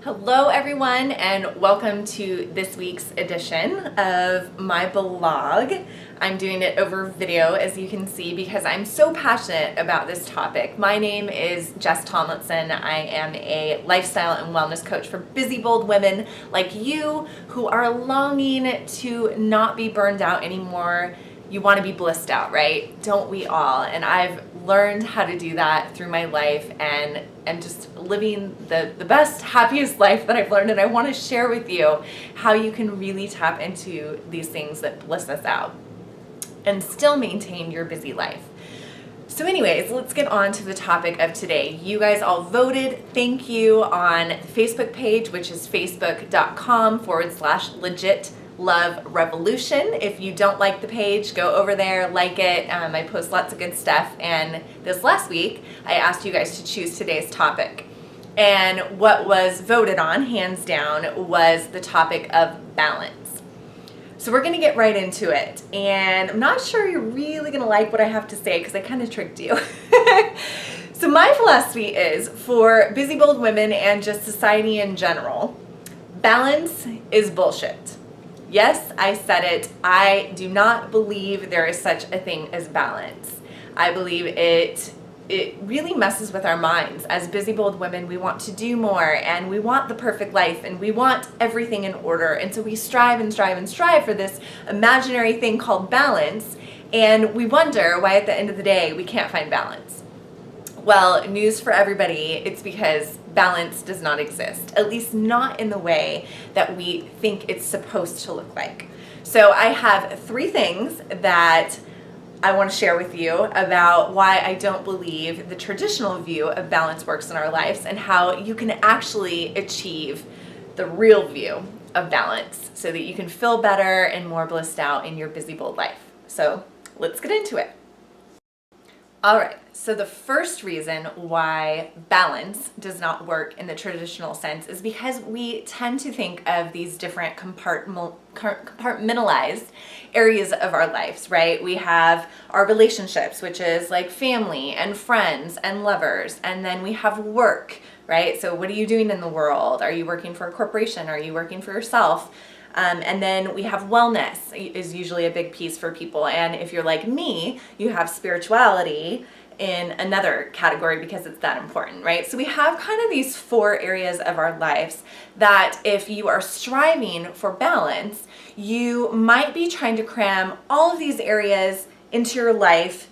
Hello everyone, and welcome to this week's edition of my blog. I'm doing it over video, as you can see, because I'm so passionate about this topic. My name is Jess Tomlinson. I am a lifestyle and wellness coach for busy, bold women like you who are longing to not be burned out anymore. You want to be blissed out, right? Don't we all? And I've learned how to do that through my life and just living the best, happiest life that I've learned. And I want to share with you how you can really tap into these things that bliss us out and still maintain your busy life. So anyways, let's get on to the topic of today. You guys all voted. Thank you on the Facebook page, which is facebook.com/legit Love Revolution. If you don't like the page, go over there, like it. I post lots of good stuff. And this last week, I asked you guys to choose today's topic. And what was voted on, hands down, was the topic of balance. So we're going to get right into it. And I'm not sure you're really going to like what I have to say because I kind of tricked you. So my philosophy is, for busy, bold women and just society in general, balance is bullshit. Yes, I said it. I do not believe there is such a thing as balance. I believe it really messes with our minds. As busy, bold women, we want to do more, and we want the perfect life, and we want everything in order. And so we strive and strive and strive for this imaginary thing called balance, and we wonder why at the end of the day we can't find balance. Well, news for everybody, it's because balance does not exist, at least not in the way that we think it's supposed to look like. So I have 3 things that I want to share with you about why I don't believe the traditional view of balance works in our lives and how you can actually achieve the real view of balance so that you can feel better and more blissed out in your busy, bold life. So let's get into it. All right, so the first reason why balance does not work in the traditional sense is because we tend to think of these different compartmentalized areas of our lives, right? We have our relationships, which is like family and friends and lovers, and then we have work, right? So what are you doing in the world? Are you working for a corporation? Are you working for yourself? And then we have wellness is usually a big piece for people. And if you're like me, you have spirituality in another category because it's that important, right? So we have kind of these 4 areas of our lives that if you are striving for balance, you might be trying to cram all of these areas into your life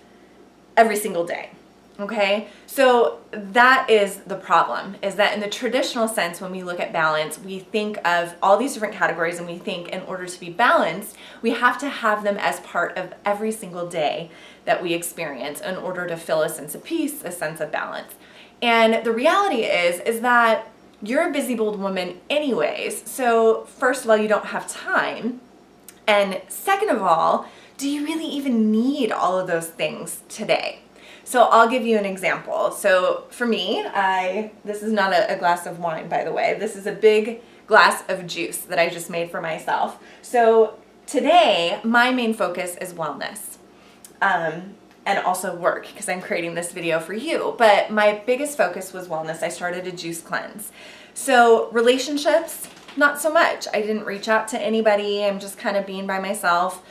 every single day. Okay, so that is the problem, is that in the traditional sense, when we look at balance, we think of all these different categories, and we think in order to be balanced, we have to have them as part of every single day that we experience in order to feel a sense of peace, a sense of balance. And the reality is that you're a busy, bold woman anyways. So first of all, you don't have time. And second of all, do you really even need all of those things today? So I'll give you an example. So for me, this is not a glass of wine, by the way. This is a big glass of juice that I just made for myself. So today, my main focus is wellness and also work, because I'm creating this video for you. But my biggest focus was wellness. I started a juice cleanse. So relationships, not so much. I didn't reach out to anybody. I'm just kind of being by myself.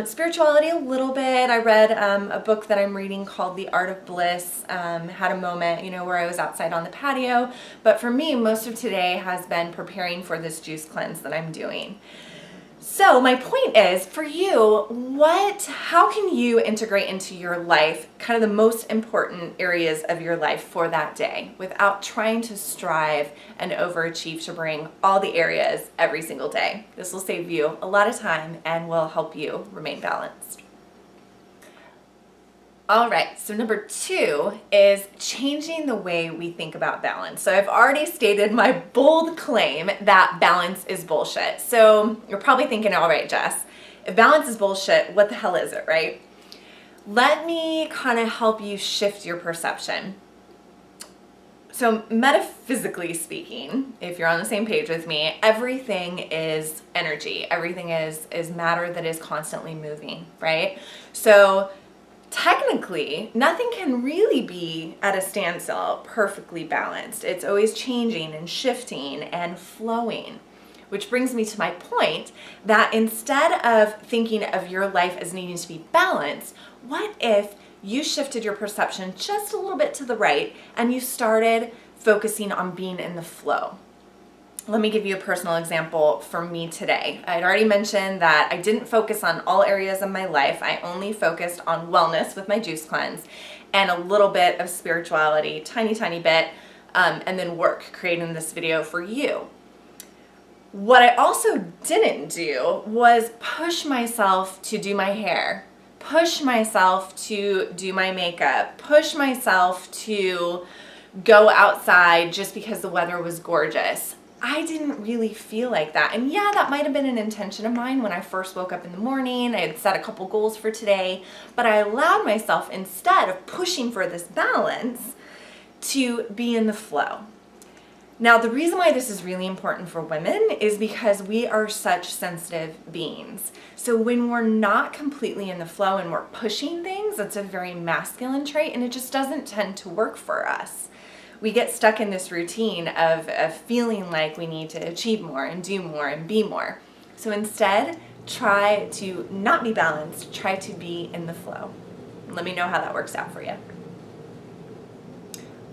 Spirituality a little bit. I read a book that I'm reading called The Art of Bliss. Had a moment, where I was outside on the patio. But for me, most of today has been preparing for this juice cleanse that I'm doing. So my point is, for you, how can you integrate into your life kind of the most important areas of your life for that day without trying to strive and overachieve to bring all the areas every single day? This will save you a lot of time and will help you remain balanced. All right, so number 2 is changing the way we think about balance. So I've already stated my bold claim that balance is bullshit. So you're probably thinking, all right, Jess, if balance is bullshit, what the hell is it, right? Let me kind of help you shift your perception. So metaphysically speaking, if you're on the same page with me, everything is energy. Everything is matter that is constantly moving, right? So technically, nothing can really be at a standstill, perfectly balanced. It's always changing and shifting and flowing. Which brings me to my point that instead of thinking of your life as needing to be balanced, what if you shifted your perception just a little bit to the right and you started focusing on being in the flow? Let me give you a personal example for me today. I'd already mentioned that I didn't focus on all areas of my life. I only focused on wellness with my juice cleanse and a little bit of spirituality, tiny bit, and then work, creating this video for you. What I also didn't do was push myself to do my hair, push myself to do my makeup, push myself to go outside just because the weather was gorgeous. I didn't really feel like that. And yeah, that might have been an intention of mine when I first woke up in the morning. I had set a couple goals for today, but I allowed myself, instead of pushing for this balance, to be in the flow. Now, the reason why this is really important for women is because we are such sensitive beings. So when we're not completely in the flow and we're pushing things, that's a very masculine trait, and it just doesn't tend to work for us. We get stuck in this routine of feeling like we need to achieve more and do more and be more. So instead, try to not be balanced, try to be in the flow. Let me know how that works out for you.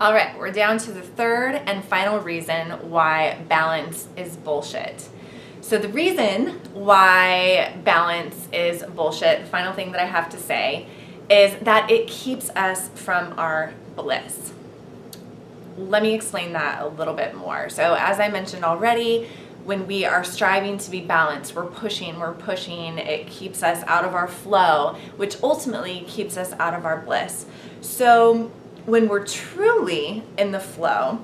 All right, we're down to the third and final reason why balance is bullshit. So the reason why balance is bullshit, the final thing that I have to say, is that it keeps us from our bliss. Let me explain that a little bit more. So as I mentioned already, when we are striving to be balanced, we're pushing, it keeps us out of our flow, which ultimately keeps us out of our bliss. So when we're truly in the flow,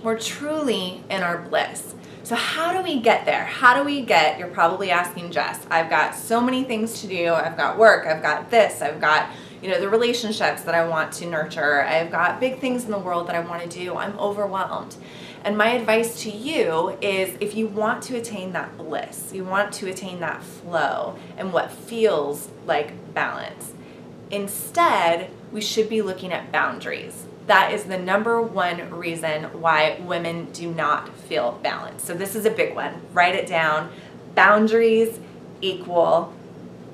we're truly in our bliss. So how do we get there? How do we get, you're probably asking, Jess, I've got so many things to do. I've got work, I've got this, I've got, the relationships that I want to nurture. I've got big things in the world that I want to do. I'm overwhelmed. And my advice to you is, if you want to attain that bliss, you want to attain that flow and what feels like balance, instead, we should be looking at boundaries. That is the number one reason why women do not feel balanced. So this is a big one. Write it down. Boundaries equal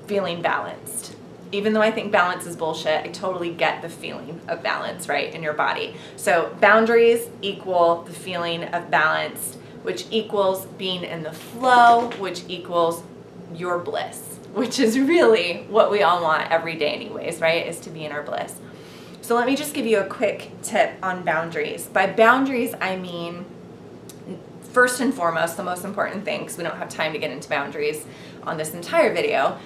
feeling balanced. Even though I think balance is bullshit, I totally get the feeling of balance, right, in your body. So boundaries equal the feeling of balance, which equals being in the flow, which equals your bliss, which is really what we all want every day anyways, right, is to be in our bliss. So let me just give you a quick tip on boundaries. By boundaries, I mean, first and foremost, the most important thing, because we don't have time to get into boundaries on this entire video,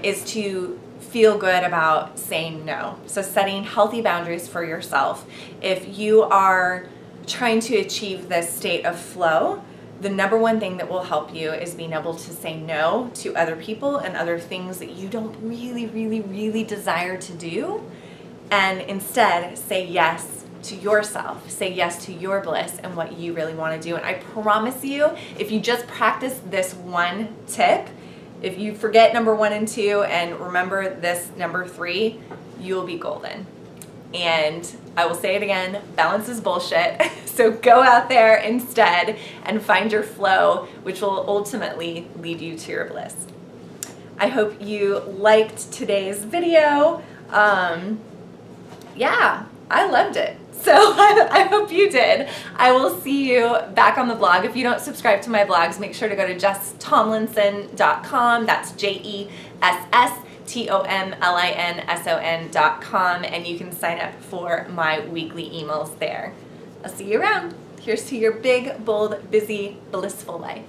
is to feel good about saying no. So setting healthy boundaries for yourself. If you are trying to achieve this state of flow, the number one thing that will help you is being able to say no to other people and other things that you don't really desire to do, and instead say yes to yourself, say yes to your bliss and what you really want to do. And I promise you, if you just practice this one tip, if you forget number 1 and 2 and remember this number 3, you'll be golden. And I will say it again, balance is bullshit. So go out there instead and find your flow, which will ultimately lead you to your bliss. I hope you liked today's video. Yeah, I loved it. So I hope you did. I will see you back on the blog. If you don't subscribe to my blogs, make sure to go to jesstomlinson.com. That's JESSTOMLINSON.com, and you can sign up for my weekly emails there. I'll see you around. Here's to your big, bold, busy, blissful life.